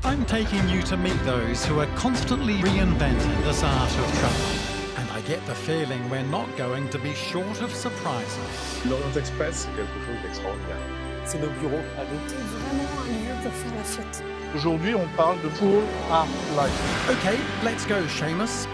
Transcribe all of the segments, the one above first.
I'm taking you to meet those who are constantly reinventing this art of travel. And I get the feeling we're not going to be short of surprises. L'Orient Express, c'est quelque chose d'extraordinaire. C'est nos bureaux à nous. C'est vraiment un lieu pour faire la fête. Aujourd'hui, on parle de full art life. Okay, let's go, Seamus.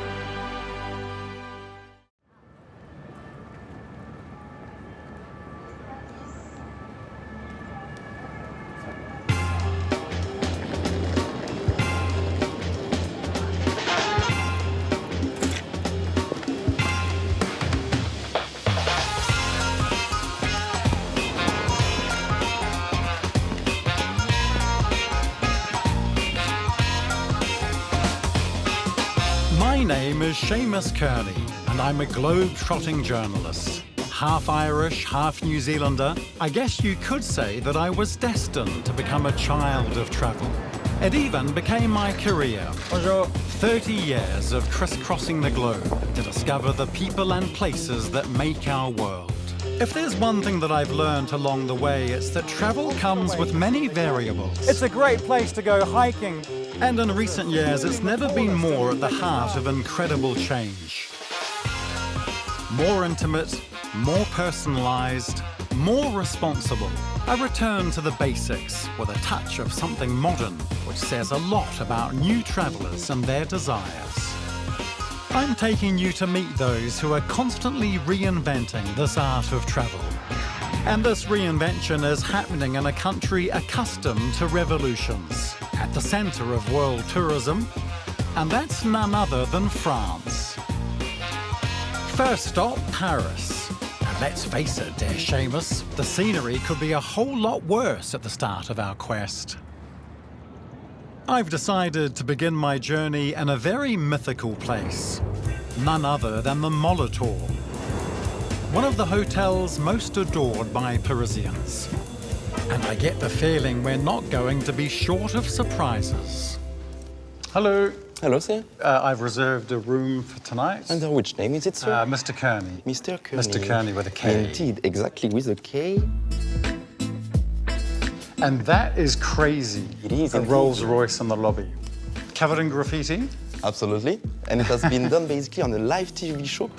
My name is Seamus Kearney, and I'm a globe-trotting journalist. Half Irish, half New Zealander, I guess you could say that I was destined to become a child of travel. It even became my career. Bonjour. 30 years of crisscrossing the globe to discover the people and places that make our world. If there's one thing that I've learned along the way, it's that travel comes with many variables. It's a great place to go hiking. And in recent years, it's never been more at the heart of incredible change. More intimate, more personalised, more responsible. A return to the basics with a touch of something modern, which says a lot about new travellers and their desires. I'm taking you to meet those who are constantly reinventing this art of travel. And this reinvention is happening in a country accustomed to revolutions, at the centre of world tourism, and that's none other than France. First stop, Paris. And let's face it, dear Seamus, the scenery could be a whole lot worse at the start of our quest. I've decided to begin my journey in a very mythical place, none other than the Molitor, one of the hotels most adored by Parisians. And I get the feeling we're not going to be short of surprises. Hello. Hello, sir. I've reserved a room for tonight. Under which name is it, sir? Mr. Kearney. Mr. Kearney. Mr. Kearney with a K. Indeed, exactly, with a K. And that is crazy. It is, A indeed. Rolls Royce in the lobby. Covered in graffiti? Absolutely. And it has been done basically on a live TV show.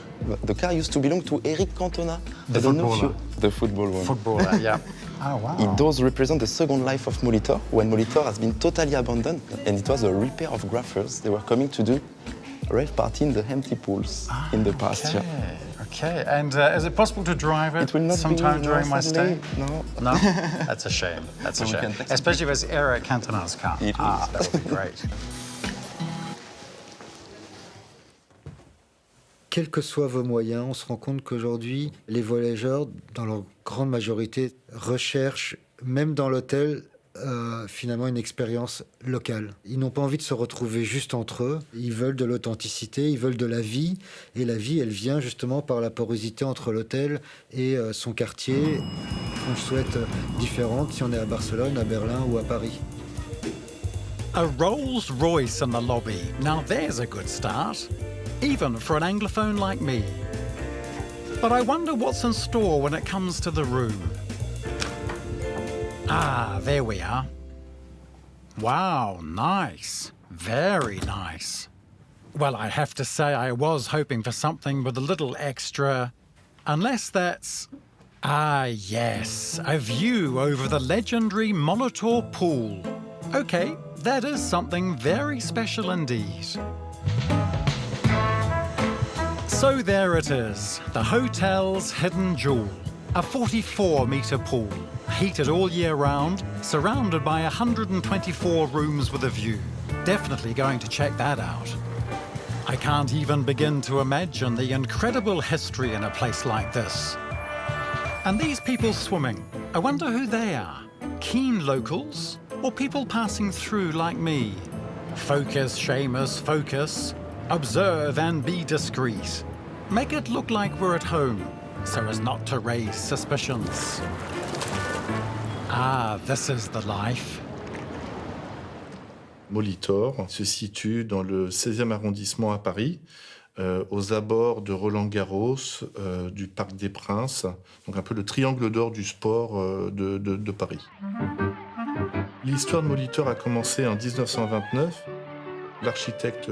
The car used to belong to Eric Cantona. The I don't know if footballer. The football one. Footballer, yeah. Oh, wow. It does represent the second life of Molitor, when Molitor has been totally abandoned, and it was a repair of graffers. They were coming to do a rave party in the empty pools in the past year. Okay. And is it possible to drive it, It will not sometime be during my stay? No. No? That's a shame. That's a We shame. can text Especially if it's Eric Cantona's car. It is. That would be great. Quels que soient vos moyens, on se rend compte qu'aujourd'hui, les voyageurs, dans leur grande majorité, recherchent, même dans l'hôtel, finalement une expérience locale. Ils n'ont pas envie de se retrouver juste entre eux. Ils veulent de l'authenticité, ils veulent de la vie. Et la vie, elle vient justement par la porosité entre l'hôtel et son quartier, qu'on souhaite différente si on est à Barcelone, à Berlin ou à Paris. A Rolls Royce in the lobby. Now there's a good start. Even for an Anglophone like me. But I wonder what's in store when it comes to the room. Ah, there we are. Wow, nice. Very nice. Well, I have to say I was hoping for something with a little extra... Unless that's... Ah, yes, a view over the legendary Molitor Pool. Okay, that is something very special indeed. So there it is, the hotel's hidden jewel. A 44-metre pool, heated all year round, surrounded by 124 rooms with a view. Definitely going to check that out. I can't even begin to imagine the incredible history in a place like this. And these people swimming, I wonder who they are. Keen locals, or people passing through like me? Focus, Seamus, focus. Observe and be discreet. Make it look like we're at home, so as not to raise suspicions. Ah, this is the life. Molitor se situe dans le 16e arrondissement à Paris, aux abords de Roland-Garros, du Parc des Princes, donc un peu le triangle d'or du sport de Paris. L'histoire de Molitor a commencé en 1929. L'architecte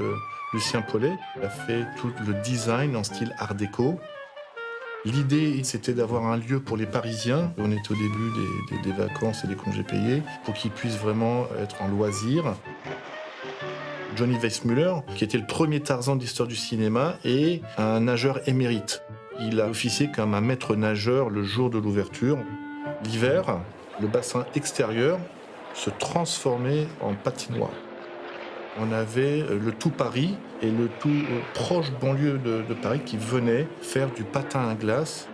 Lucien Paulet a fait tout le design en style art déco. L'idée, c'était d'avoir un lieu pour les Parisiens. On est au début des vacances et des congés payés, pour qu'ils puissent vraiment être en loisir. Johnny Weissmuller, qui était le premier Tarzan de l'histoire du cinéma, est un nageur émérite. Il a officié comme un maître nageur le jour de l'ouverture. L'hiver, le bassin extérieur se transformait en patinoire. On avait le tout Paris et le tout proche banlieue de Paris qui venaient faire du patin à glace.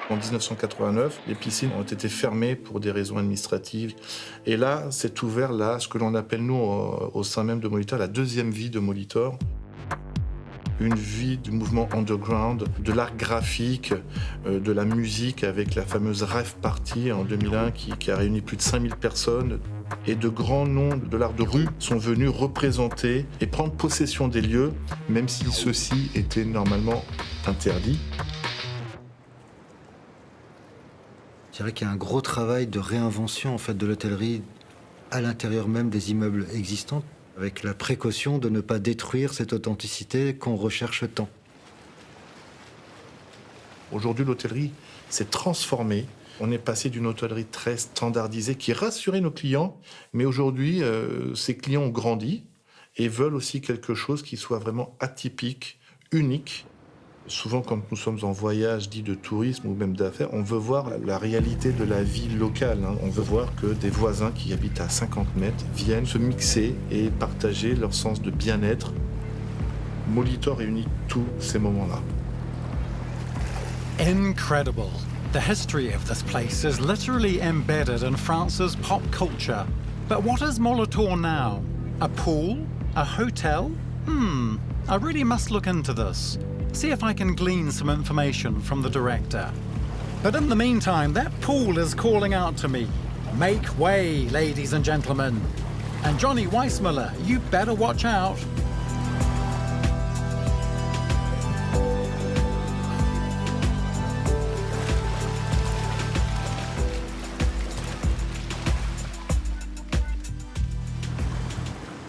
En 1989, les piscines ont été fermées pour des raisons administratives. Et là, s'est ouvert ce que l'on appelle, nous, au sein même de Molitor, la deuxième vie de Molitor. Une vie du mouvement underground, de l'art graphique, de la musique avec la fameuse Rave Party en 2001 qui a réuni plus de 5000 personnes. Et de grands noms de l'art de rue sont venus représenter et prendre possession des lieux, même si ceux-ci étaient normalement interdits. Je dirais qu'il y a un gros travail de réinvention en fait, de l'hôtellerie à l'intérieur même des immeubles existants, avec la précaution de ne pas détruire cette authenticité qu'on recherche tant. Aujourd'hui, l'hôtellerie s'est transformée. On est passé d'une hôtellerie très standardisée qui rassurait nos clients, mais aujourd'hui, ces clients ont grandi et veulent aussi quelque chose qui soit vraiment atypique, unique. Souvent, quand nous sommes en voyage dit de tourisme ou même d'affaires, on veut voir la réalité de la vie locale. On veut voir que des voisins qui habitent à 50 mètres viennent se mixer et partager leur sens de bien-être. Molitor réunit tous ces moments-là. Incredible. The history of this place is literally embedded in France's pop culture. But what is Molitor now? A pool? A hotel? I really must look into this. See if I can glean some information from the director. But in the meantime, that pool is calling out to me. Make way, ladies and gentlemen. And Johnny Weissmuller, you better watch out.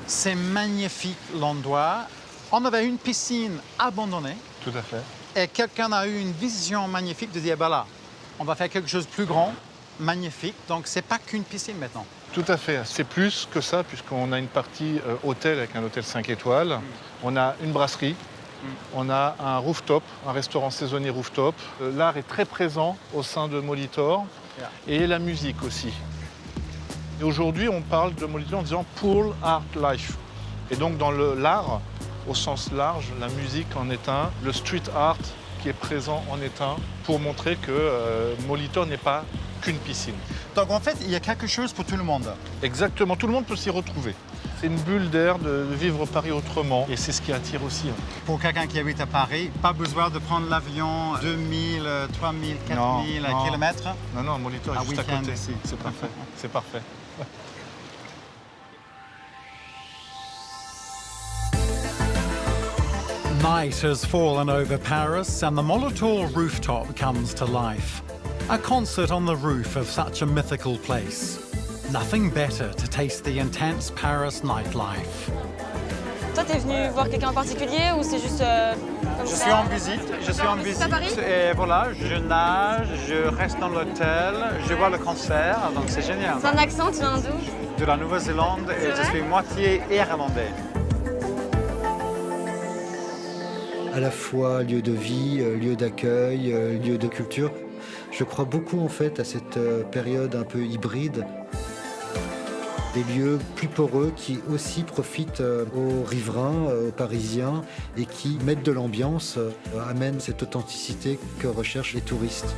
C'est magnifique l'endroit. On avait une piscine abandonnée. Tout à fait. Et quelqu'un a eu une vision magnifique de dire, bah là, on va faire quelque chose de plus grand, magnifique. Donc, c'est pas qu'une piscine maintenant. Tout à fait. C'est plus que ça, puisqu'on a une partie hôtel avec un hôtel 5 étoiles. On a une brasserie. On a un rooftop, un restaurant saisonnier rooftop. L'art est très présent au sein de Molitor. Et la musique aussi. Et aujourd'hui, on parle de Molitor en disant « Pool Art Life ». Et donc, dans l'art, au sens large, la musique en est un, le street art qui est présent en est un, pour montrer que Molitor n'est pas qu'une piscine. Donc en fait, il y a quelque chose pour tout le monde. Exactement, tout le monde peut s'y retrouver. C'est une bulle d'air de vivre Paris autrement, et c'est ce qui attire aussi. Pour quelqu'un qui habite à Paris, pas besoin de prendre l'avion 2000, 3000, 4000 kilomètres. Non, Molitor est juste à côté. Ici. C'est parfait, c'est parfait. Night has fallen over Paris and the Molitor rooftop comes to life. A concert on the roof of such a mythical place. Nothing better to taste the intense Paris nightlife. Toi, t'es venu voir quelqu'un en particulier ou c'est juste comme Je ça? suis en visite, à Paris? Et voilà, je nage, je reste dans l'hôtel, je vois le concert, donc c'est génial. C'est un accent, tu viens d'où? De la Nouvelle-Zélande et je suis moitié irlandais. À la fois lieu de vie, lieu d'accueil, lieu de culture. Je crois beaucoup en fait à cette période un peu hybride. Des lieux plus poreux qui aussi profitent aux riverains, aux Parisiens et qui mettent de l'ambiance, amènent cette authenticité que recherchent les touristes.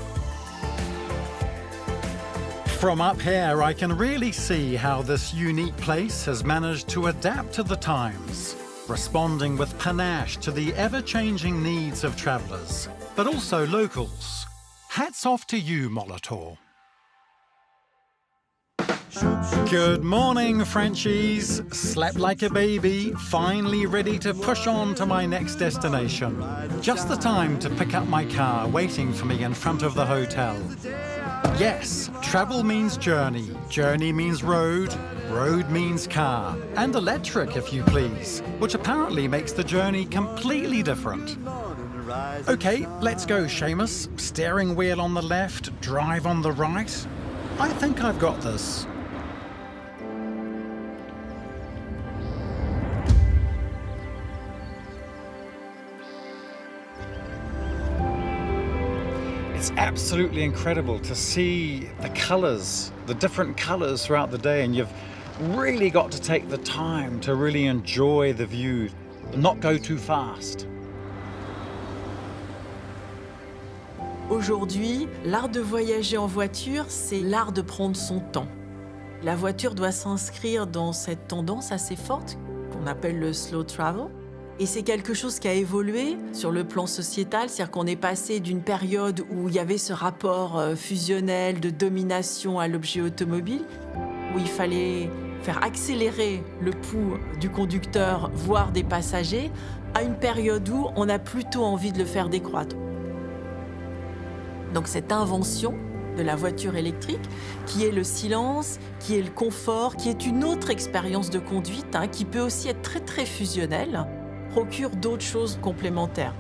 From up here, I can really see how this unique place has managed to adapt to the times, responding with panache to the ever-changing needs of travellers, but also locals. Hats off to you, Molitor. Good morning, Frenchies. slept like a baby, finally ready to push on to my next destination. Just the time to pick up my car waiting for me in front of the hotel. Yes, travel means journey, journey means road, road means car, and electric if you please, which apparently makes the journey completely different. Okay, let's go, Seamus. Steering wheel on the left, drive on the right. I think I've got this. It's absolutely incredible to see the colours, the different colours throughout the day, and you've really got to take the time to really enjoy the view, not go too fast. Aujourd'hui, l'art de voyager en voiture, c'est l'art de prendre son temps. La voiture doit s'inscrire dans cette tendance assez forte qu'on appelle le slow travel. Et c'est quelque chose qui a évolué sur le plan sociétal, c'est-à-dire qu'on est passé d'une période où il y avait ce rapport fusionnel de domination à l'objet automobile, où il fallait faire accélérer le pouls du conducteur, voire des passagers, à une période où on a plutôt envie de le faire décroître. Donc cette invention de la voiture électrique, qui est le silence, qui est le confort, qui est une autre expérience de conduite, qui peut aussi être très très fusionnelle, procure d'autres choses complémentaires.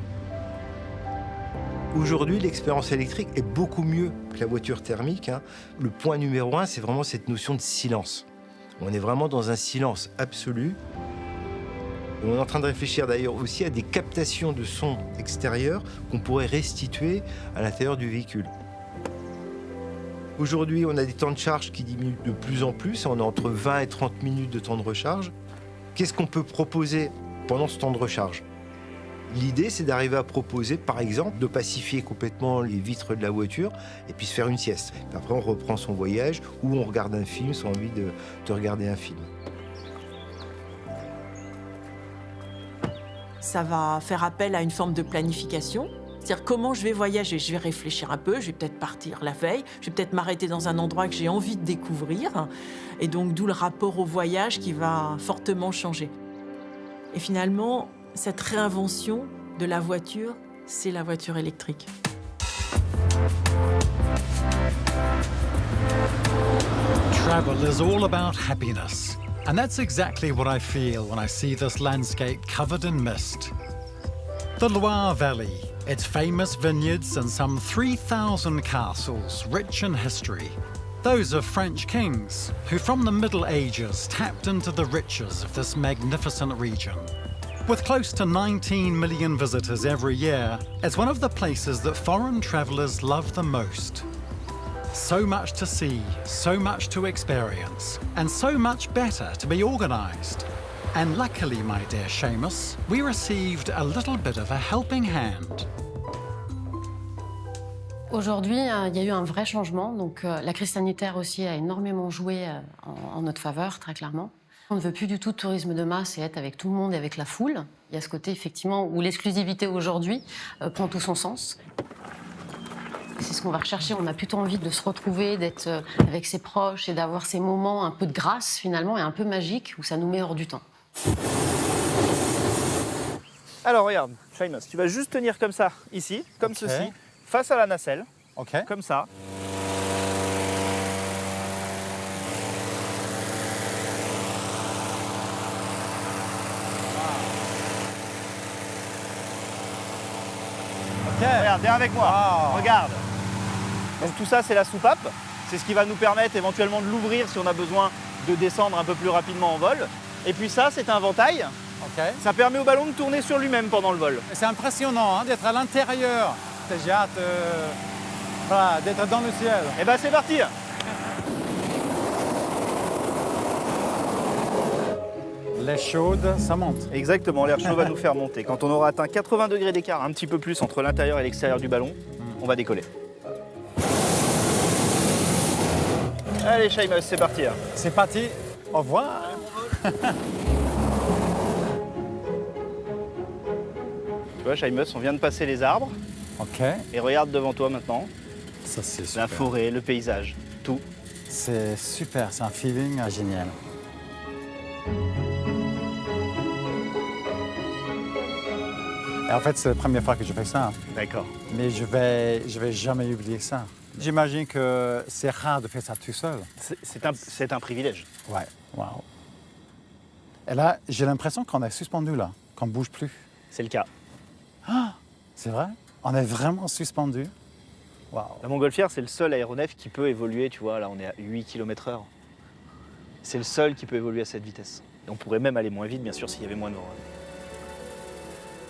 Aujourd'hui, l'expérience électrique est beaucoup mieux que la voiture thermique. Le point numéro 1, c'est vraiment cette notion de silence. On est vraiment dans un silence absolu. On est en train de réfléchir d'ailleurs aussi à des captations de son extérieur qu'on pourrait restituer à l'intérieur du véhicule. Aujourd'hui, on a des temps de charge qui diminuent de plus en plus. On a entre 20 et 30 minutes de temps de recharge. Qu'est-ce qu'on peut proposer pendant ce temps de recharge? L'idée, c'est d'arriver à proposer, par exemple, de pacifier complètement les vitres de la voiture et puis se faire une sieste. Puis après, on reprend son voyage ou on regarde un film si on a envie de regarder un film. Ça va faire appel à une forme de planification. C'est-à-dire comment je vais voyager. Je vais réfléchir un peu, je vais peut-être partir la veille, je vais peut-être m'arrêter dans un endroit que j'ai envie de découvrir. Et donc, d'où le rapport au voyage qui va fortement changer. Et finalement, cette réinvention de la voiture, c'est la voiture électrique. Travel is all about happiness. And that's exactly what I feel when I see this landscape covered in mist. The Loire Valley, its famous vineyards and some 3,000 castles rich in history. Those of French kings, who from the Middle Ages tapped into the riches of this magnificent region. With close to 19 million visitors every year, it's one of the places that foreign travellers love the most. So much to see, so much to experience, and so much better to be organised. And luckily, my dear Seamus, we received a little bit of a helping hand. Aujourd'hui, il y a eu un vrai changement. Donc, la crise sanitaire aussi a énormément joué en notre faveur, très clairement. On ne veut plus du tout de tourisme de masse et être avec tout le monde et avec la foule. Il y a ce côté, effectivement, où l'exclusivité aujourd'hui prend tout son sens. C'est ce qu'on va rechercher. On a plutôt envie de se retrouver, d'être avec ses proches et d'avoir ces moments un peu de grâce, finalement, et un peu magiques, où ça nous met hors du temps. Alors regarde, Seamus, tu vas juste tenir comme ça, ici, comme ceci, face à la nacelle, comme ça. Regarde, viens avec moi, regarde. Donc tout ça, c'est la soupape. C'est ce qui va nous permettre éventuellement de l'ouvrir si on a besoin de descendre un peu plus rapidement en vol. Et puis ça, c'est un ventail. Ça permet au ballon de tourner sur lui-même pendant le vol. C'est impressionnant d'être à l'intérieur. J'ai hâte d'être dans le ciel. Et ben c'est parti. L'air chaud, ça monte. Exactement, l'air chaud va nous faire monter. Quand on aura atteint 80 degrés d'écart, un petit peu plus entre l'intérieur et l'extérieur du ballon, on va décoller. Allez, Seamus, c'est parti. C'est parti. Au revoir. Tu vois, Seamus, on vient de passer les arbres. Et regarde devant toi maintenant. Ça, c'est super. La forêt, le paysage, tout. C'est super, c'est un feeling génial. Et en fait, c'est la première fois que je fais ça. D'accord. Mais je vais jamais oublier ça. J'imagine que c'est rare de faire ça tout seul. C'est un privilège. Ouais, waouh. Et là, j'ai l'impression qu'on est suspendu là, qu'on ne bouge plus. C'est le cas. Ah, c'est vrai? On est vraiment suspendu? Waouh. La montgolfière, c'est le seul aéronef qui peut évoluer, tu vois, là on est à 8 km/h. C'est le seul qui peut évoluer à cette vitesse. Et on pourrait même aller moins vite, bien sûr, s'il y avait moins de vent.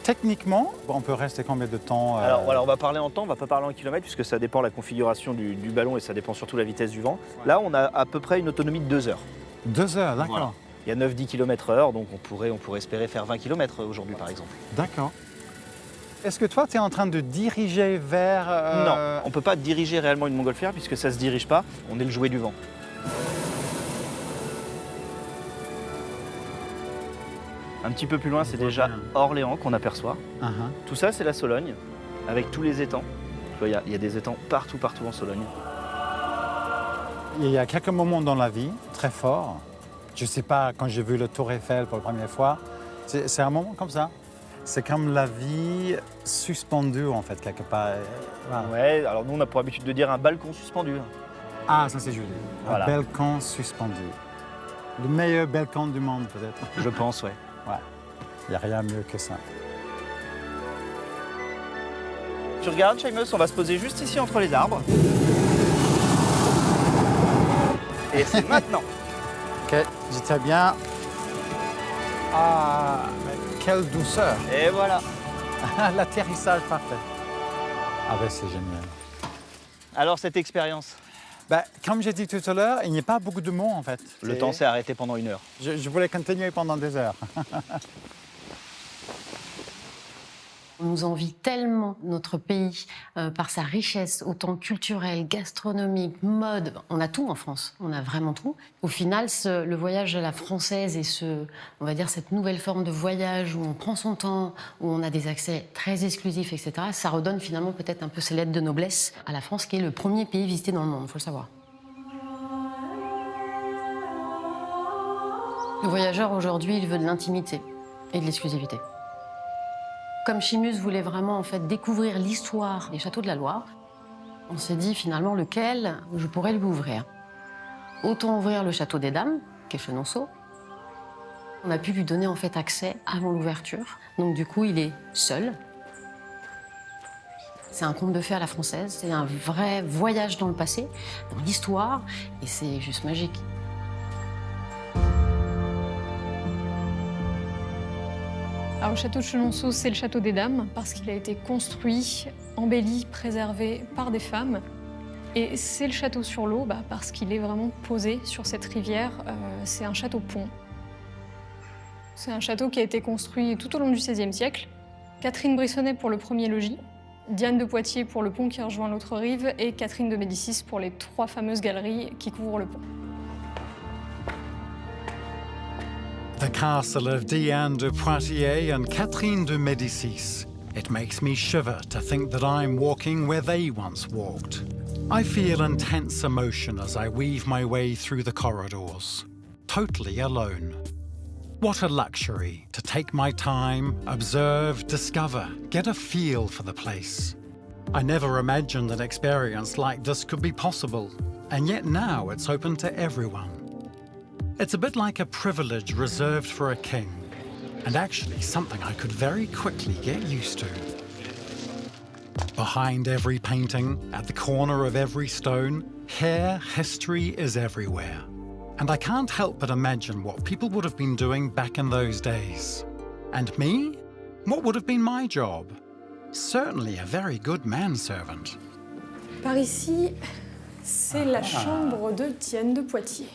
Techniquement, on peut rester combien de temps Alors voilà, on va parler en temps, on va pas parler en kilomètres, puisque ça dépend de la configuration du ballon et ça dépend surtout de la vitesse du vent. Ouais. Là, on a à peu près une autonomie de 2 heures. 2 heures, d'accord. Voilà. Il y a 9-10 km/h, donc on pourrait espérer faire 20 km aujourd'hui, par exemple. D'accord. Est-ce que toi, tu es en train de diriger vers... Non, on ne peut pas diriger réellement une montgolfière, puisque ça ne se dirige pas, on est le jouet du vent. Un petit peu plus loin, c'est déjà Orléans qu'on aperçoit. Tout ça, c'est la Sologne, avec tous les étangs. Tu vois, il y a des étangs partout en Sologne. Il y a quelques moments dans la vie très forts. Je ne sais pas, quand j'ai vu le Tour Eiffel pour la première fois, c'est un moment comme ça. C'est comme la vie suspendue, en fait, quelque part. Voilà. Ouais, alors nous, on a pour habitude de dire un balcon suspendu. Ah, ça c'est joli. Voilà. Un balcon suspendu. Le meilleur balcon du monde, peut-être. Je pense, ouais. Ouais. Il n'y a rien mieux que ça. Tu regardes, Seamus, on va se poser juste ici entre les arbres. Et c'est maintenant. Ok, j'étais bien. Ah, mais quelle douceur. Et voilà. L'atterrissage parfait. Ah ben c'est génial. Alors cette expérience? Comme j'ai dit tout à l'heure, il n'y a pas beaucoup de mots en fait. Le temps s'est arrêté pendant 1 heure. Je voulais continuer pendant 2 heures. On nous envie tellement notre pays par sa richesse, autant culturelle, gastronomique, mode. On a tout en France, on a vraiment tout. Au final, le voyage à la française et on va dire cette nouvelle forme de voyage où on prend son temps, où on a des accès très exclusifs, etc., ça redonne finalement peut-être un peu ses lettres de noblesse à la France, qui est le premier pays visité dans le monde, il faut le savoir. Le voyageur aujourd'hui, il veut de l'intimité et de l'exclusivité. Comme Seamus voulait vraiment en fait découvrir l'histoire des châteaux de la Loire, on s'est dit finalement lequel je pourrais lui ouvrir. Autant ouvrir le château des Dames, qui est Chenonceau. On a pu lui donner en fait accès avant l'ouverture, donc du coup il est seul. C'est un conte de fées à la française, c'est un vrai voyage dans le passé, dans l'histoire, et c'est juste magique. Alors, le château de Chenonceau, c'est le château des Dames, parce qu'il a été construit, embelli, préservé par des femmes. Et c'est le château sur l'eau, parce qu'il est vraiment posé sur cette rivière. C'est un château-pont. C'est un château qui a été construit tout au long du XVIe siècle. Catherine Brissonnet pour le premier logis, Diane de Poitiers pour le pont qui rejoint l'autre rive, et Catherine de Médicis pour les 3 fameuses galeries qui couvrent le pont. The castle of Diane de Poitiers and Catherine de Médicis. It makes me shiver to think that I'm walking where they once walked. I feel intense emotion as I weave my way through the corridors, totally alone. What a luxury to take my time, observe, discover, get a feel for the place. I never imagined an experience like this could be possible, and yet now it's open to everyone. It's a bit like a privilege reserved for a king, and actually something I could very quickly get used to. Behind every painting, at the corner of every stone, here history is everywhere. And I can't help but imagine what people would have been doing back in those days. And me? What would have been my job? Certainly a very good manservant. Par ici, c'est la chambre de Diane de Poitiers.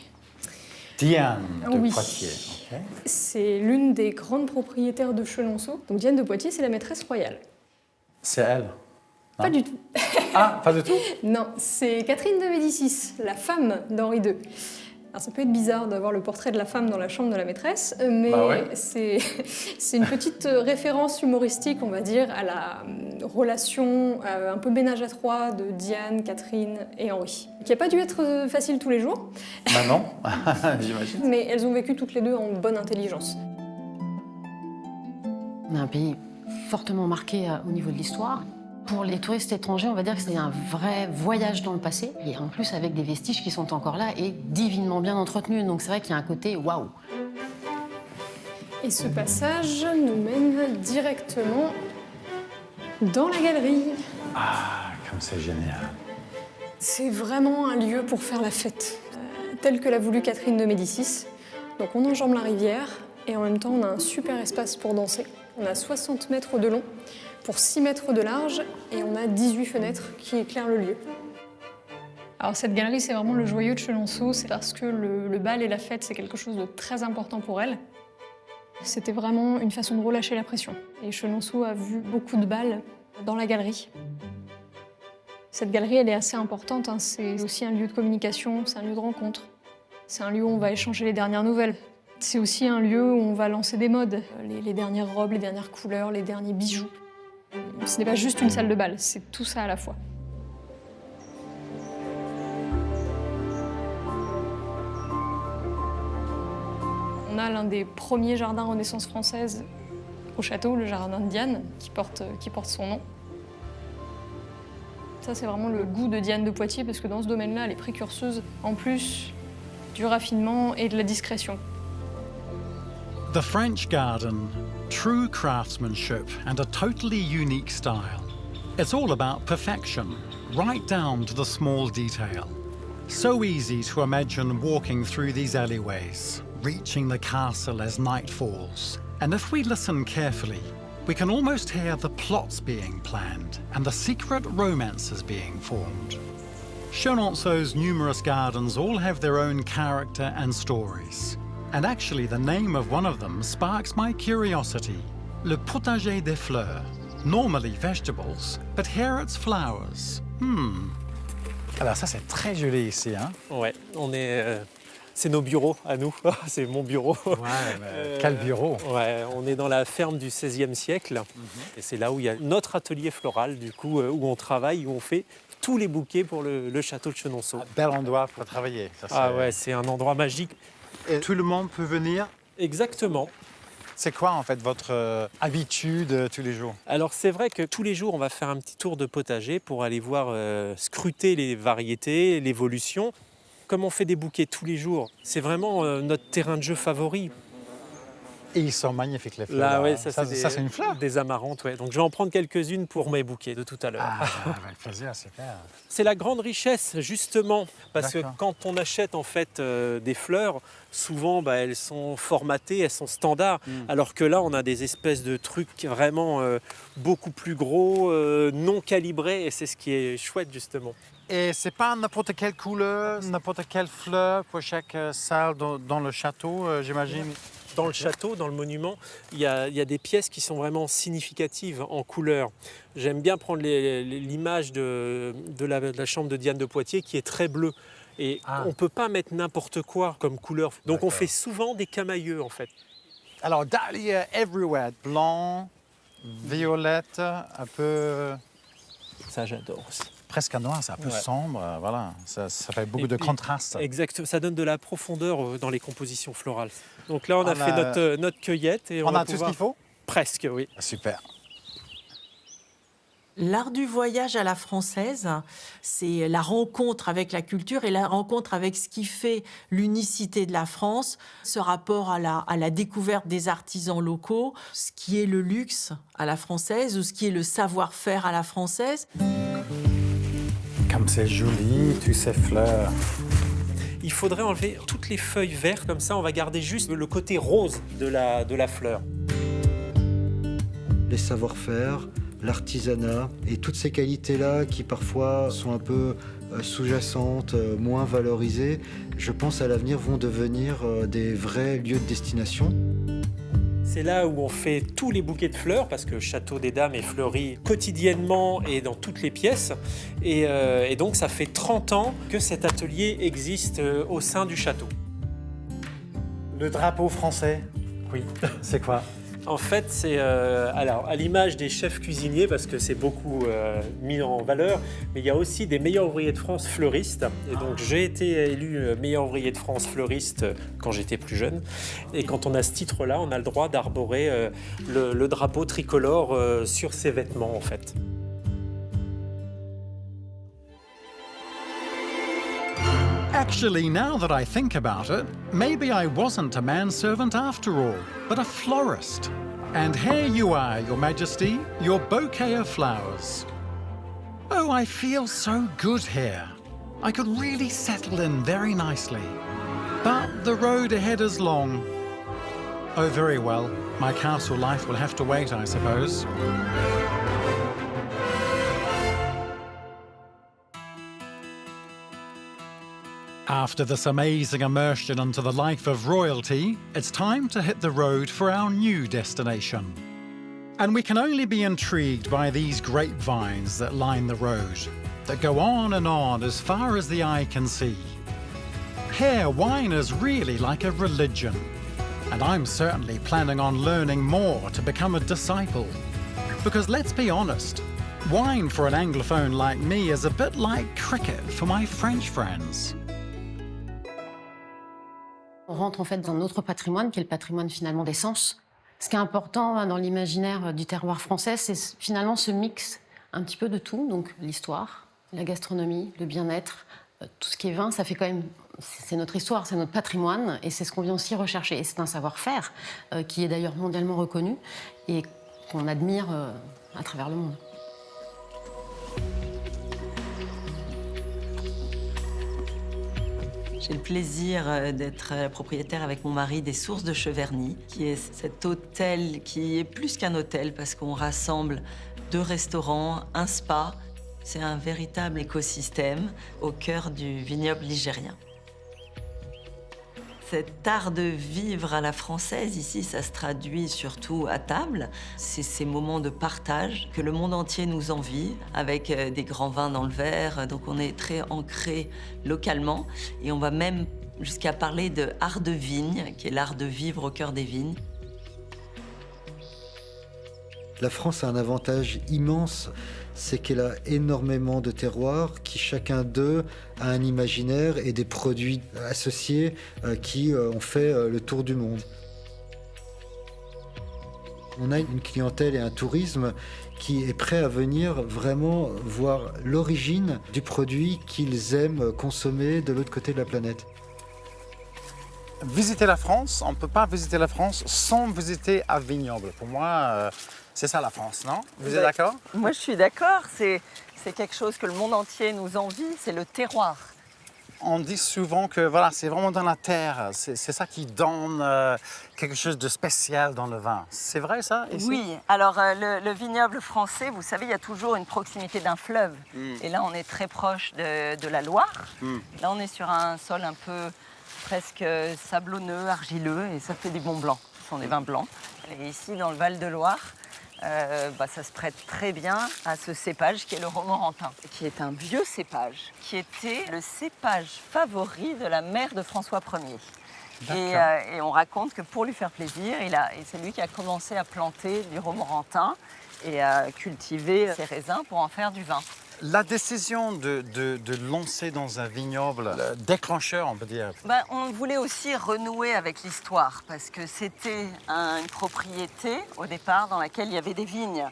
Diane de Poitiers. Okay. C'est l'une des grandes propriétaires de Chenonceau. Donc Diane de Poitiers, c'est la maîtresse royale. C'est elle? Pas du tout. Ah, pas du tout? Non, c'est Catherine de Médicis, la femme d'Henri II. Alors ça peut être bizarre d'avoir le portrait de la femme dans la chambre de la maîtresse, mais c'est une petite référence humoristique, on va dire, à la relation un peu ménage à trois de Diane, Catherine et Henri. Qui n'a pas dû être facile tous les jours. Bah non, j'imagine. Mais elles ont vécu toutes les deux en bonne intelligence. On a un pays fortement marqué au niveau de l'histoire. Pour les touristes étrangers, on va dire que c'est un vrai voyage dans le passé, et en plus avec des vestiges qui sont encore là et divinement bien entretenus. Donc c'est vrai qu'il y a un côté waouh. Et ce passage nous mène directement dans la galerie. Ah, comme c'est génial. C'est vraiment un lieu pour faire la fête, tel que l'a voulu Catherine de Médicis. Donc on enjambe la rivière et en même temps on a un super espace pour danser. On a 60 mètres de long pour 6 mètres de large et on a 18 fenêtres qui éclairent le lieu. Alors cette galerie, c'est vraiment le joyau de Chenonceau, c'est parce que le bal et la fête, c'est quelque chose de très important pour elle. C'était vraiment une façon de relâcher la pression. Et Chenonceau a vu beaucoup de bals dans la galerie. Cette galerie, elle est assez importante, hein. C'est aussi un lieu de communication, c'est un lieu de rencontre. C'est un lieu où on va échanger les dernières nouvelles. C'est aussi un lieu où on va lancer des modes, les dernières robes, les dernières couleurs, les derniers bijoux. Ce n'est pas juste une salle de bal, c'est tout ça à la fois. On a l'un des premiers jardins Renaissance française au château, le jardin de Diane, qui porte son nom. Ça, c'est vraiment le goût de Diane de Poitiers, parce que dans ce domaine-là, elle est précurseuse, en plus du raffinement et de la discrétion. The French garden, true craftsmanship and a totally unique style. It's all about perfection, right down to the small detail. So easy to imagine walking through these alleyways, reaching the castle as night falls. And if we listen carefully, we can almost hear the plots being planned and the secret romances being formed. Chenonceau's numerous gardens all have their own character and stories. And actually, the name of one of them sparks my curiosity. Le potager des fleurs. Normally vegetables, but here it's flowers. Alors ça, c'est très joli ici, hein? Ouais, c'est nos bureaux à nous, c'est mon bureau. Ouais, quel bureau! Ouais, on est dans la ferme du XVIe siècle. Et c'est là où il y a notre atelier floral, du coup, où on travaille, où on fait tous les bouquets pour le château de Chenonceau. Un bel endroit pour travailler. Ça, ouais, c'est un endroit magique. Et tout le monde peut venir? Exactement. C'est quoi en fait votre habitude tous les jours? Alors c'est vrai que tous les jours on va faire un petit tour de potager pour aller voir, scruter les variétés, l'évolution. Comme on fait des bouquets tous les jours, c'est vraiment notre terrain de jeu favori. Et ils sont magnifiques les fleurs. Là, ouais, ça c'est une fleur? Des amarantes, ouais. Donc je vais en prendre quelques-unes pour mes bouquets de tout à l'heure. Ah, avec plaisir, super. C'est la grande richesse, justement, parce que quand on achète en fait des fleurs, souvent elles sont formatées, elles sont standards, alors que là on a des espèces de trucs vraiment beaucoup plus gros, non calibrés, et c'est ce qui est chouette justement. Et c'est pas n'importe quelle couleur, n'importe quelle fleur pour chaque salle dans le château, j'imagine? Dans le château, dans le monument, il y a des pièces qui sont vraiment significatives en couleur. J'aime bien prendre l'image de la chambre de Diane de Poitiers qui est très bleue. Et on ne peut pas mettre n'importe quoi comme couleur. Donc on fait souvent des camailleux en fait. Alors dahlia everywhere, blanc, violette, un peu... Ça j'adore aussi. Presque noir, c'est un peu sombre, voilà. Ça fait beaucoup de contraste. Exact, ça donne de la profondeur dans les compositions florales. Donc là, on a fait notre cueillette. Et on a tout ce qu'il faut? Presque, oui. Super. L'art du voyage à la française, c'est la rencontre avec la culture et la rencontre avec ce qui fait l'unicité de la France, ce rapport à la découverte des artisans locaux, ce qui est le luxe à la française ou ce qui est le savoir-faire à la française. Comme c'est joli, toutes ces fleurs. Il faudrait enlever toutes les feuilles vertes, comme ça on va garder juste le côté rose de la fleur. Les savoir-faire, l'artisanat et toutes ces qualités-là qui parfois sont un peu sous-jacentes, moins valorisées, je pense à l'avenir vont devenir des vrais lieux de destination. C'est là où on fait tous les bouquets de fleurs, parce que le Château des Dames est fleuri quotidiennement et dans toutes les pièces. Et donc ça fait 30 ans que cet atelier existe au sein du château. Le drapeau français, oui. C'est quoi? En fait, c'est alors à l'image des chefs cuisiniers, parce que c'est beaucoup mis en valeur, mais il y a aussi des meilleurs ouvriers de France fleuristes. Et donc j'ai été élu meilleur ouvrier de France fleuriste quand j'étais plus jeune. Et quand on a ce titre-là, on a le droit d'arborer le drapeau tricolore sur ses vêtements, en fait. Actually, now that I think about it, maybe I wasn't a manservant after all, but a florist. And here you are, Your Majesty, your bouquet of flowers. Oh, I feel so good here. I could really settle in very nicely. But the road ahead is long. Oh, very well. My castle life will have to wait, I suppose. After this amazing immersion into the life of royalty, it's time to hit the road for our new destination. And we can only be intrigued by these grapevines that line the road, that go on and on as far as the eye can see. Here, wine is really like a religion, and I'm certainly planning on learning more to become a disciple. Because let's be honest, wine for an Anglophone like me is a bit like cricket for my French friends. On rentre en fait dans un autre patrimoine, qui est le patrimoine finalement des sens. Ce qui est important dans l'imaginaire du terroir français, c'est finalement ce mix un petit peu de tout, donc l'histoire, la gastronomie, le bien-être, tout ce qui est vin, ça fait quand même, c'est notre histoire, c'est notre patrimoine, et c'est ce qu'on vient aussi rechercher. Et c'est un savoir-faire qui est d'ailleurs mondialement reconnu et qu'on admire à travers le monde. J'ai le plaisir d'être propriétaire avec mon mari des Sources de Cheverny, qui est cet hôtel qui est plus qu'un hôtel parce qu'on rassemble 2 restaurants, un spa. C'est un véritable écosystème au cœur du vignoble ligérien. Cet art de vivre à la française, ici, ça se traduit surtout à table. C'est ces moments de partage que le monde entier nous envie, avec des grands vins dans le verre. Donc on est très ancré localement. Et on va même jusqu'à parler de art de vigne, qui est l'art de vivre au cœur des vignes. La France a un avantage immense, c'est qu'elle a énormément de terroirs qui, chacun d'eux, a un imaginaire et des produits associés qui ont fait le tour du monde. On a une clientèle et un tourisme qui est prêt à venir vraiment voir l'origine du produit qu'ils aiment consommer de l'autre côté de la planète. Visiter la France, on ne peut pas visiter la France sans visiter un vignoble. Pour moi, c'est ça la France, non? Vous êtes d'accord? Moi, je suis d'accord. C'est quelque chose que le monde entier nous envie, c'est le terroir. On dit souvent que voilà, c'est vraiment dans la terre, c'est ça qui donne quelque chose de spécial dans le vin. C'est vrai ça ici? Oui, alors le vignoble français, vous savez, il y a toujours une proximité d'un fleuve. Et là, on est très proche de la Loire. Là, on est sur un sol un peu presque sablonneux, argileux, et ça fait des bons blancs. Ce sont des vins blancs. Et ici, dans le Val-de-Loire, ça se prête très bien à ce cépage qui est le Romorantin, qui est un vieux cépage, qui était le cépage favori de la mère de François Ier. Et on raconte que pour lui faire plaisir, c'est lui qui a commencé à planter du Romorantin et à cultiver ses raisins pour en faire du vin. La décision de lancer dans un vignoble, le déclencheur, on peut dire. On voulait aussi renouer avec l'histoire parce que c'était une propriété au départ dans laquelle il y avait des vignes.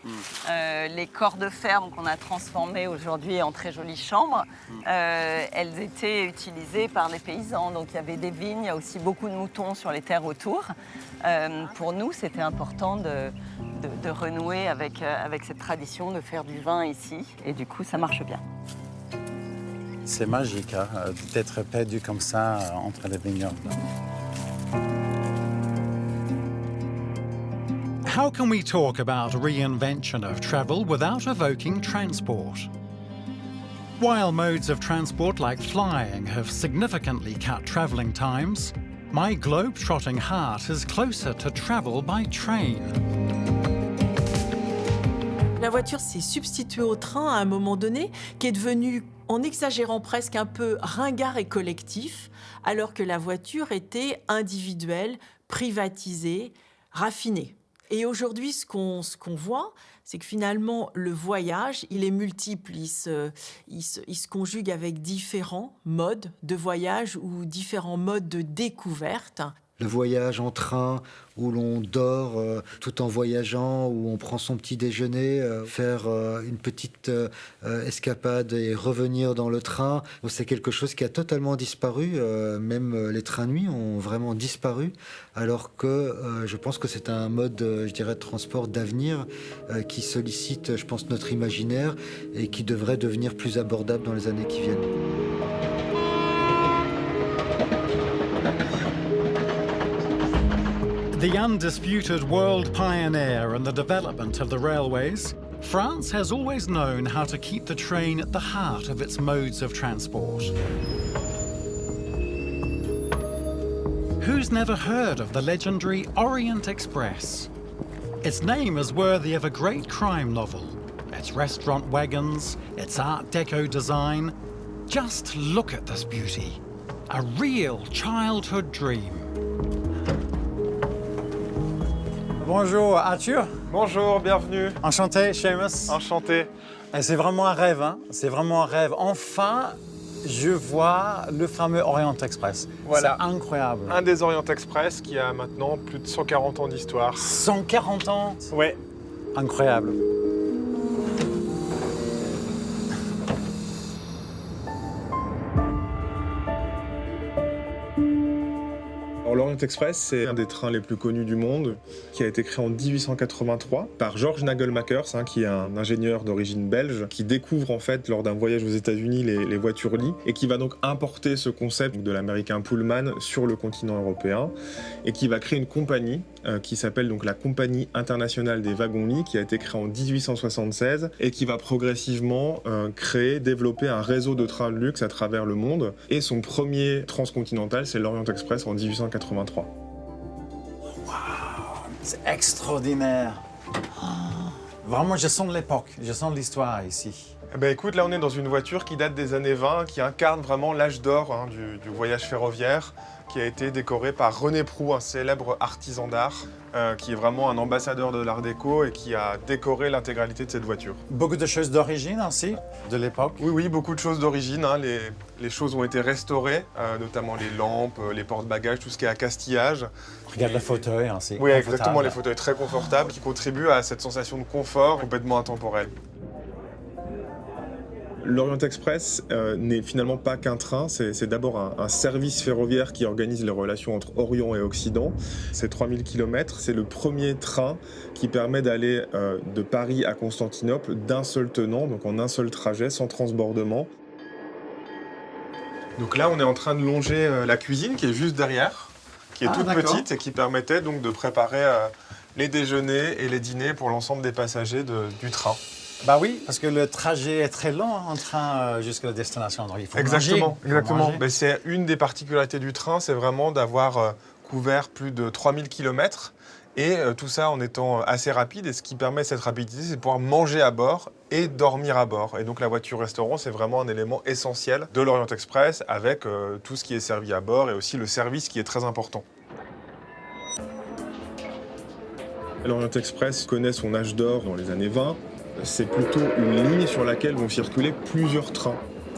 Les corps de ferme qu'on a transformés aujourd'hui en très jolies chambres, elles étaient utilisées par les paysans. Donc il y avait des vignes, il y a aussi beaucoup de moutons sur les terres autour. Pour nous, c'était important de renouer avec cette tradition de faire du vin ici. Et du coup, ça marche bien. C'est magique hein, d'être perdu comme ça entre les vignobles. How can we talk about reinvention of travel without evoking transport? While modes of transport like flying have significantly cut travelling times, my globe-trotting heart is closer to travel by train. La voiture s'est substituée au train à un moment donné, qui est devenu, en exagérant presque, un peu ringard et collectif, alors que la voiture était individuelle, privatisée, raffinée. Et aujourd'hui, ce qu'on voit, c'est que finalement, le voyage, il est multiple, il se conjugue avec différents modes de voyage ou différents modes de découverte. Le voyage en train où l'on dort tout en voyageant, où on prend son petit déjeuner, faire une petite escapade et revenir dans le train, c'est quelque chose qui a totalement disparu. Même les trains de nuit ont vraiment disparu, alors que je pense que c'est un mode, je dirais, de transport d'avenir qui sollicite, je pense, notre imaginaire et qui devrait devenir plus abordable dans les années qui viennent. The undisputed world pioneer in the development of the railways, France has always known how to keep the train at the heart of its modes of transport. Who's never heard of the legendary Orient Express? Its name is worthy of a great crime novel. Its restaurant wagons, its Art Deco design. Just look at this beauty. A real childhood dream. Bonjour Arthur. Bonjour, bienvenue. Enchanté, Seamus. Enchanté. C'est vraiment un rêve, hein. C'est vraiment un rêve. Enfin, je vois le fameux Orient Express. Voilà. C'est incroyable. Un des Orient Express qui a maintenant plus de 140 ans d'histoire. 140 ans? Ouais. Incroyable. L'Orient Express, c'est un des trains les plus connus du monde, qui a été créé en 1883 par George Nagelmakers, qui est un ingénieur d'origine belge, qui découvre en fait lors d'un voyage aux États-Unis les voitures-lits et qui va donc importer ce concept de l'américain Pullman sur le continent européen et qui va créer une compagnie qui s'appelle donc la Compagnie internationale des wagons-lits, qui a été créée en 1876 et qui va progressivement développer un réseau de trains de luxe à travers le monde. Et son premier transcontinental, c'est l'Orient Express en 1883. Wow, c'est extraordinaire. Vraiment, je sens l'époque, je sens l'histoire ici. Eh ben écoute, là on est dans une voiture qui date des années 20, qui incarne vraiment l'âge d'or du voyage ferroviaire, qui a été décoré par René Proux, un célèbre artisan d'art, qui est vraiment un ambassadeur de l'art déco et qui a décoré l'intégralité de cette voiture. Beaucoup de choses d'origine aussi, de l'époque? Oui, beaucoup de choses d'origine. Les choses ont été restaurées, notamment les lampes, les porte-bagages, tout ce qui est accastillage. Regarde le fauteuil aussi. Oui, exactement, les fauteuils très confortables qui contribuent à cette sensation de confort complètement intemporelle. L'Orient Express n'est finalement pas qu'un train, c'est d'abord un service ferroviaire qui organise les relations entre Orient et Occident. C'est 3000 km, c'est le premier train qui permet d'aller de Paris à Constantinople d'un seul tenant, donc en un seul trajet, sans transbordement. Donc là, on est en train de longer la cuisine qui est juste derrière, qui est toute petite et qui permettait donc de préparer les déjeuners et les dîners pour l'ensemble des passagers du train. Bah oui, parce que le trajet est très long en train jusqu'à la destination. Donc il faut exactement. manger. Ben, c'est une des particularités du train, c'est vraiment d'avoir couvert plus de 3000 km et tout ça en étant assez rapide. Et ce qui permet cette rapidité, c'est de pouvoir manger à bord et dormir à bord. Et donc la voiture-restaurant, c'est vraiment un élément essentiel de l'Orient Express avec tout ce qui est servi à bord et aussi le service qui est très important. L'Orient Express connaît son âge d'or dans les années 20. C'est plutôt une ligne sur laquelle vont circuler plusieurs trains.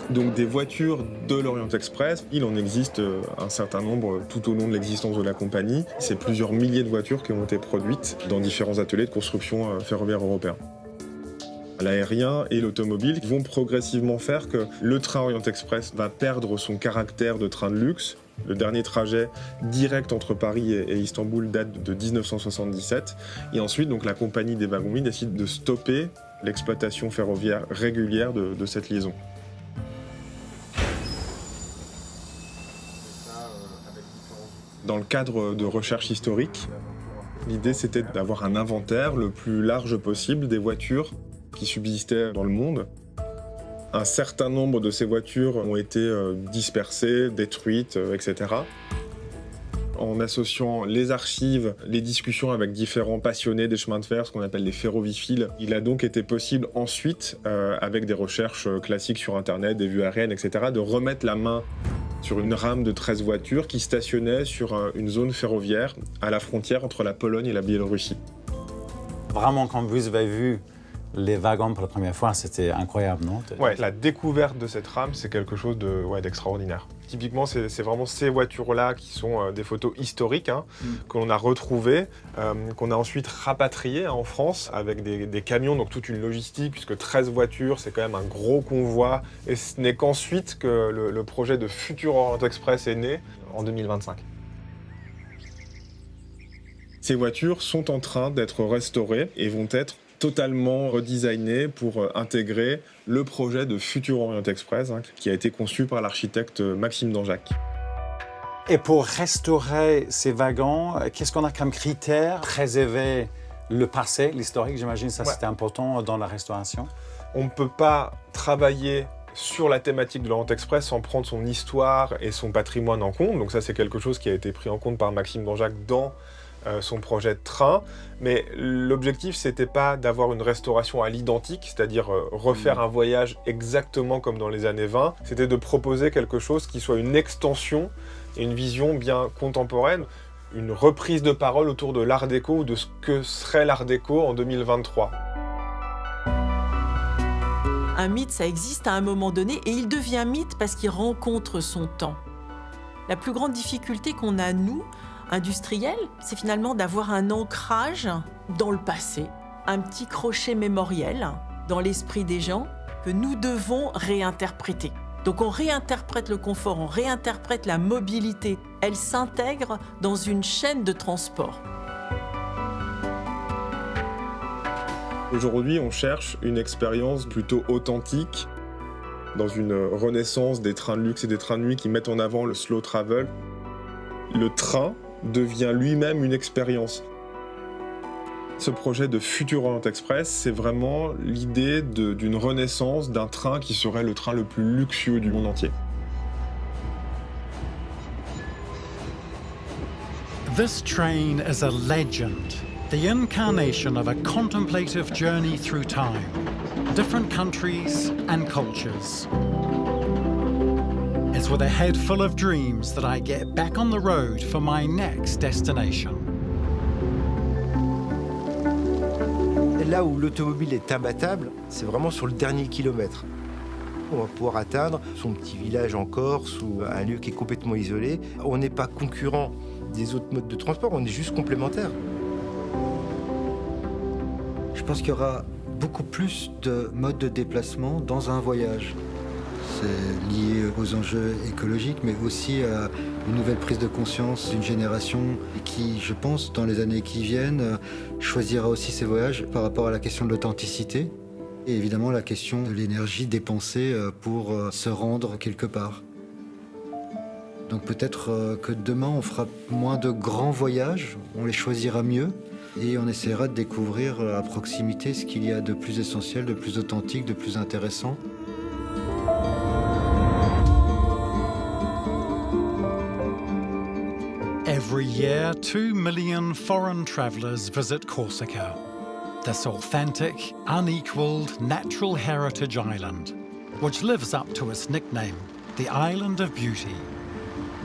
Donc des voitures de l'Orient Express, il en existe un certain nombre tout au long de l'existence de la compagnie. C'est plusieurs milliers de voitures qui ont été produites dans différents ateliers de construction ferroviaire européens. L'aérien et l'automobile vont progressivement faire que le train Orient Express va perdre son caractère de train de luxe. Le dernier trajet direct entre Paris et Istanbul date de 1977. Et ensuite, donc, la compagnie des wagons-lits décide de stopper l'exploitation ferroviaire régulière de cette liaison. Dans le cadre de recherche historique, l'idée c'était d'avoir un inventaire le plus large possible des voitures qui subsistaient dans le monde. Un certain nombre de ces voitures ont été dispersées, détruites, etc. En associant les archives, les discussions avec différents passionnés des chemins de fer, ce qu'on appelle les ferroviphiles, il a donc été possible ensuite, avec des recherches classiques sur Internet, des vues aériennes, etc., de remettre la main sur une rame de 13 voitures qui stationnaient sur une zone ferroviaire à la frontière entre la Pologne et la Biélorussie. Vraiment, quand vous avez vu les wagons pour la première fois, c'était incroyable, non? Ouais, la découverte de cette rame, c'est quelque chose d'extraordinaire. Typiquement, c'est vraiment ces voitures-là qui sont des photos historiques que l'on a retrouvées, qu'on a ensuite rapatriées en France avec des camions, donc toute une logistique, puisque 13 voitures, c'est quand même un gros convoi. Et ce n'est qu'ensuite que le projet de Futur Orient Express est né en 2025. Ces voitures sont en train d'être restaurées et vont être totalement redesignées pour intégrer le projet de Futur Orient Express qui a été conçu par l'architecte Maxime Danjac. Et pour restaurer ces wagons, qu'est-ce qu'on a comme critère? Préserver le passé, l'historique, j'imagine, ça c'était important dans la restauration. On ne peut pas travailler sur la thématique de l'Orient Express sans prendre son histoire et son patrimoine en compte. Donc ça, c'est quelque chose qui a été pris en compte par Maxime Danjac dans son projet de train, mais l'objectif c'était pas d'avoir une restauration à l'identique, c'est-à-dire refaire un voyage exactement comme dans les années 20, c'était de proposer quelque chose qui soit une extension et une vision bien contemporaine, une reprise de parole autour de l'art déco ou de ce que serait l'art déco en 2023. Un mythe, ça existe à un moment donné et il devient mythe parce qu'il rencontre son temps. La plus grande difficulté qu'on a, nous, industriels, c'est finalement d'avoir un ancrage dans le passé, un petit crochet mémoriel dans l'esprit des gens que nous devons réinterpréter. Donc on réinterprète le confort, on réinterprète la mobilité. Elle s'intègre dans une chaîne de transport. Aujourd'hui, on cherche une expérience plutôt authentique, dans une renaissance des trains de luxe et des trains de nuit qui mettent en avant le slow travel. Le train devient lui-même une expérience. Ce projet de Futur Orient Express, c'est vraiment l'idée d'une renaissance d'un train qui serait le train le plus luxueux du monde entier. This train is a legend, the incarnation of a contemplative journey through time, different countries and cultures. It's with a head full of dreams that I get back on the road for my next destination. Là où l'automobile est imbattable, c'est vraiment sur le dernier kilomètre. On va pouvoir atteindre son petit village en Corse ou un lieu qui est complètement isolé. On n'est pas concurrent des autres modes de transport, on est juste complémentaires. Je pense qu'il y aura beaucoup plus de modes de déplacement dans un voyage. C'est lié aux enjeux écologiques, mais aussi à une nouvelle prise de conscience d'une génération qui, je pense, dans les années qui viennent, choisira aussi ses voyages par rapport à la question de l'authenticité et évidemment la question de l'énergie dépensée pour se rendre quelque part. Donc peut-être que demain, on fera moins de grands voyages, on les choisira mieux et on essaiera de découvrir à proximité ce qu'il y a de plus essentiel, de plus authentique, de plus intéressant. Every year, 2 million foreign travellers visit Corsica, this authentic, unequalled, natural heritage island, which lives up to its nickname, the Island of Beauty.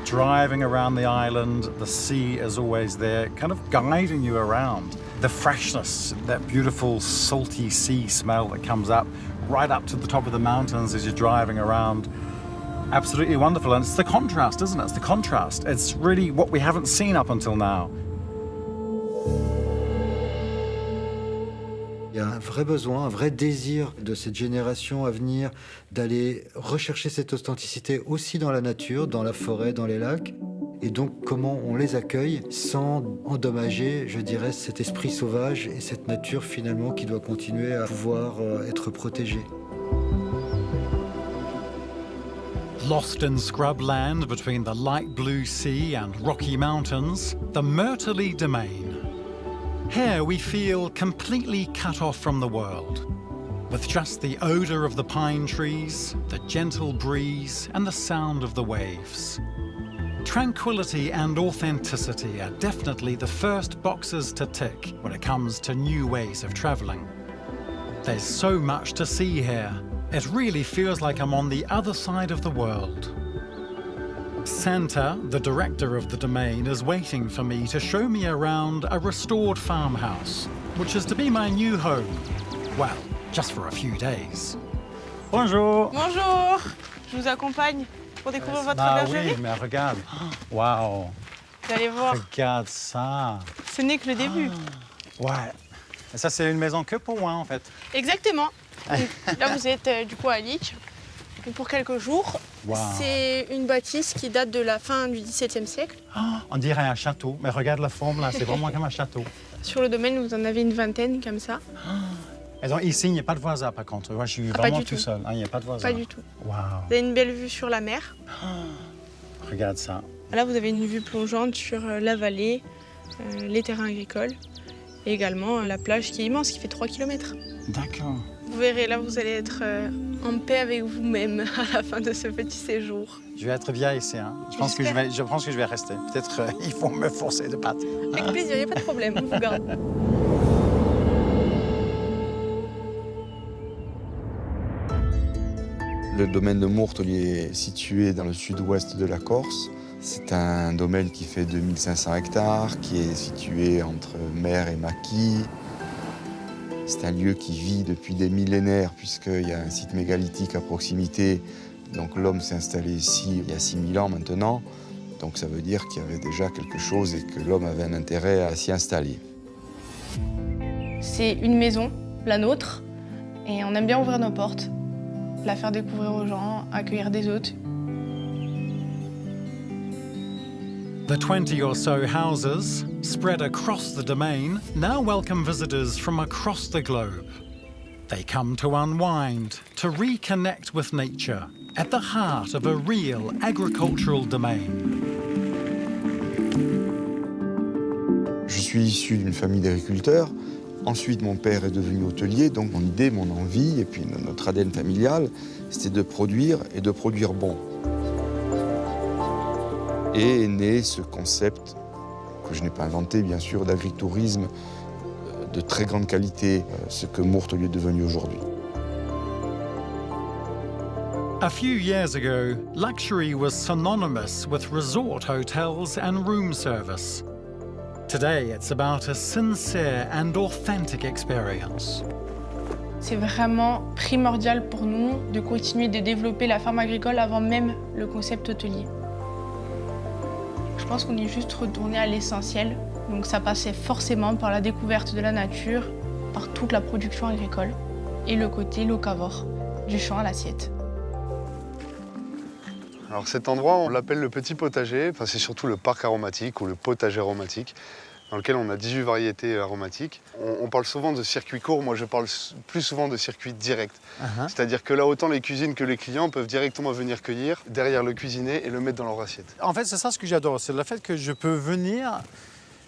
Driving around the island, the sea is always there, kind of guiding you around. The freshness, that beautiful salty sea smell that comes up right up to the top of the mountains as you're driving around. Absolutely wonderful, and it's the contrast, isn't it? It's the contrast. It's really what we haven't seen up until now. Il y a un vrai besoin, un vrai désir de cette génération à venir d'aller rechercher cette authenticité aussi dans la nature, dans la forêt, dans les lacs. Et donc comment on les accueille sans endommager, je dirais, cet esprit sauvage et cette nature finalement qui doit continuer à pouvoir être protégée. Lost in scrubland between the light blue sea and Rocky Mountains, the Myrtley Domain. Here we feel completely cut off from the world, with just the odour of the pine trees, the gentle breeze, and the sound of the waves. Tranquility and authenticity are definitely the first boxes to tick when it comes to new ways of travelling. There's so much to see here. It really feels like I'm on the other side of the world. Santa, the director of the domain, is waiting for me to show me around a restored farmhouse, which is to be my new home. Well, just for a few days. Bonjour. Bonjour, je vous accompagne. pour découvrir votre Ah bergerie? oui, mais regarde. Waouh. Vous allez voir, Regarde ça. ce n'est que le début. Ouais. Et ça, c'est une maison que pour moi, en fait. Exactement. Donc, là, vous êtes du coup à Lich pour quelques jours. Wow. C'est une bâtisse qui date de la fin du XVIIe siècle. On dirait un château. Mais regarde la forme, là. C'est vraiment comme un château. Sur le domaine, vous en avez une vingtaine comme ça. Et donc, ici, il n'y a pas de voisin, par contre. Moi, je suis pas vraiment du tout tout. seul. Il n'y a pas de voisin. Pas du tout. Waouh. Vous avez une belle vue sur la mer. Regarde ça. Là, vous avez une vue plongeante sur la vallée, les terrains agricoles et également la plage qui est immense, qui fait 3 km. D'accord. Vous verrez, là, vous allez être en paix avec vous-même à la fin de ce petit séjour. Je vais être vieille ici. Hein. Je pense que je vais rester. Peut-être il faut me forcer de partir. Avec plaisir, il n'y a pas de problème, on vous garde. Le domaine de Mourtelier est situé dans le sud-ouest de la Corse. C'est un domaine qui fait 2500 hectares, qui est situé entre mer et maquis. C'est un lieu qui vit depuis des millénaires, puisqu'il y a un site mégalithique à proximité. Donc l'homme s'est installé ici il y a 6000 ans maintenant. Donc ça veut dire qu'il y avait déjà quelque chose et que l'homme avait un intérêt à s'y installer. C'est une maison, la nôtre, et on aime bien ouvrir nos portes, la faire découvrir aux gens, accueillir des hôtes. The 20 or so houses, spread across the domain, now welcome visitors from across the globe. They come to unwind, to reconnect with nature, at the heart of a real agricultural domain. Je suis issu d'une famille d'agriculteurs. Ensuite, mon père est devenu hôtelier, donc mon idée, mon envie, et puis notre ADN familial, c'était de produire et de produire bon. Et est né ce concept, que je n'ai pas inventé, bien sûr, d'agritourisme de très grande qualité, ce que Mourtelier est devenu aujourd'hui. A few years ago, luxury was synonymous with resort hotels and room service. Today, it's about a sincere and authentic experience. C'est vraiment primordial pour nous de continuer de développer la ferme agricole avant même le concept hôtelier. Je pense qu'on est juste retourné à l'essentiel, donc ça passait forcément par la découverte de la nature, par toute la production agricole et le côté locavore, du champ à l'assiette. Alors cet endroit, on l'appelle le petit potager, enfin, c'est surtout le parc aromatique ou le potager aromatique, dans lequel on a 18 variétés aromatiques. On parle souvent de circuit court, moi je parle plus souvent de circuit direct. C'est-à-dire que là, autant les cuisines que les clients peuvent directement venir cueillir, derrière le cuisiner et le mettre dans leur assiette. En fait, c'est ça ce que j'adore, c'est le fait que je peux venir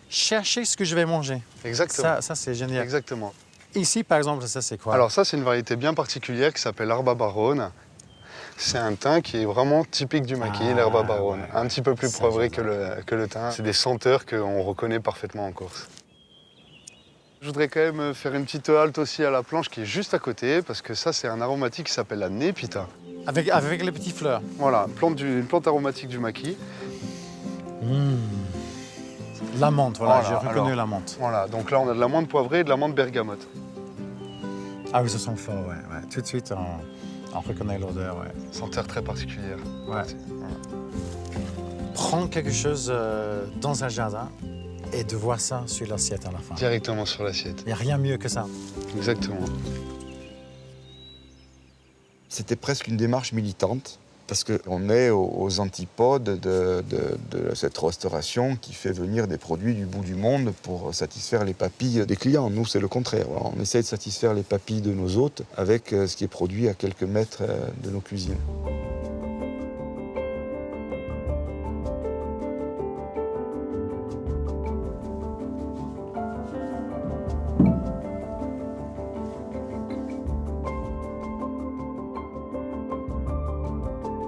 chercher ce que je vais manger. Exactement. Ça c'est génial. Exactement. Ici, par exemple, ça c'est quoi? Alors ça, c'est une variété bien particulière qui s'appelle l'Herba Barone. C'est un thym qui est vraiment typique du maquis, l'Herba Barone. Ouais. Un petit peu plus poivré que le thym. C'est des senteurs qu'on reconnaît parfaitement en Corse. Je voudrais quand même faire une petite halte aussi à la planche qui est juste à côté, parce que ça, c'est un aromatique qui s'appelle la népita. Avec les petites fleurs. Voilà, une plante aromatique du maquis. La menthe, voilà, j'ai reconnu la menthe. Voilà, donc là, on a de la menthe poivrée et de la menthe bergamote. Ah oui, ça sent fort, ouais. Tout de suite, on reconnaît l'odeur, ouais. Senteur très particulière. Ouais. Prendre quelque chose dans un jardin et de voir ça sur l'assiette à la fin. Directement sur l'assiette. Il n'y a rien mieux que ça. Exactement. C'était presque une démarche militante, parce qu'on est aux antipodes de cette restauration qui fait venir des produits du bout du monde pour satisfaire les papilles des clients. Nous, c'est le contraire. On essaie de satisfaire les papilles de nos hôtes avec ce qui est produit à quelques mètres de nos cuisines.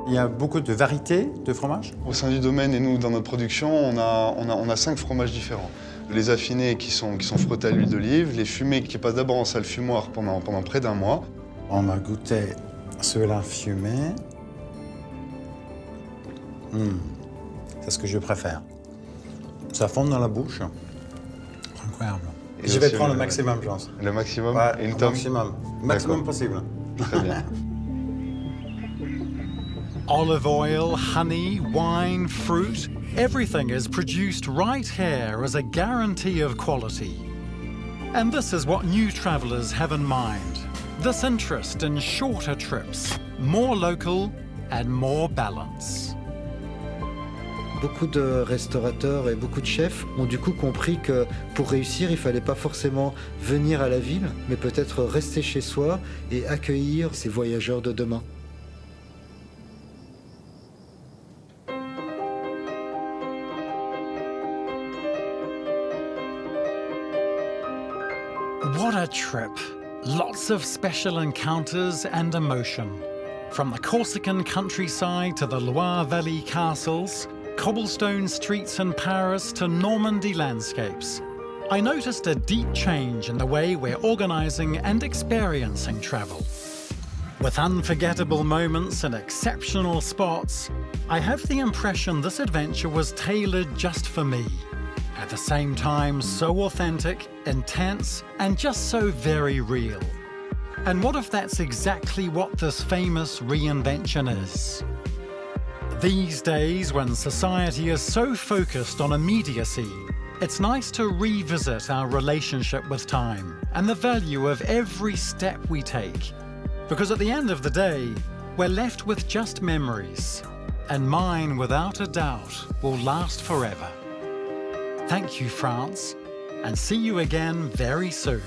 Il y a beaucoup de variétés de fromages? Au sein du domaine et nous, dans notre production, on a 5 fromages différents. Les affinés qui sont frottés à l'huile d'olive, les fumés qui passent d'abord en salle fumoir pendant près d'un mois. On va goûter ceux-là fumés. C'est ce que je préfère. Ça fond dans la bouche. Incroyable. Et je vais prendre le maximum, je pense. Le maximum? Ouais, et une maximum. Maximum possible. Très bien. Olive oil, honey, wine, fruit, everything is produced right here as a guarantee of quality. And this is what new travellers have in mind. This interest in shorter trips, more local and more balance. Beaucoup de restaurateurs et beaucoup de chefs ont du coup compris que pour réussir, il ne fallait pas forcément venir à la ville, mais peut-être rester chez soi et accueillir ces voyageurs de demain. What a trip! Lots of special encounters and emotion. From the Corsican countryside to the Loire Valley castles, cobblestone streets in Paris to Normandy landscapes, I noticed a deep change in the way we're organising and experiencing travel. With unforgettable moments and exceptional spots, I have the impression this adventure was tailored just for me. At the same time, so authentic, intense, and just so very real. And what if that's exactly what this famous reinvention is? These days, when society is so focused on immediacy, it's nice to revisit our relationship with time and the value of every step we take. Because at the end of the day, we're left with just memories, and mine, without a doubt, will last forever. Thank you, France, and see you again very soon.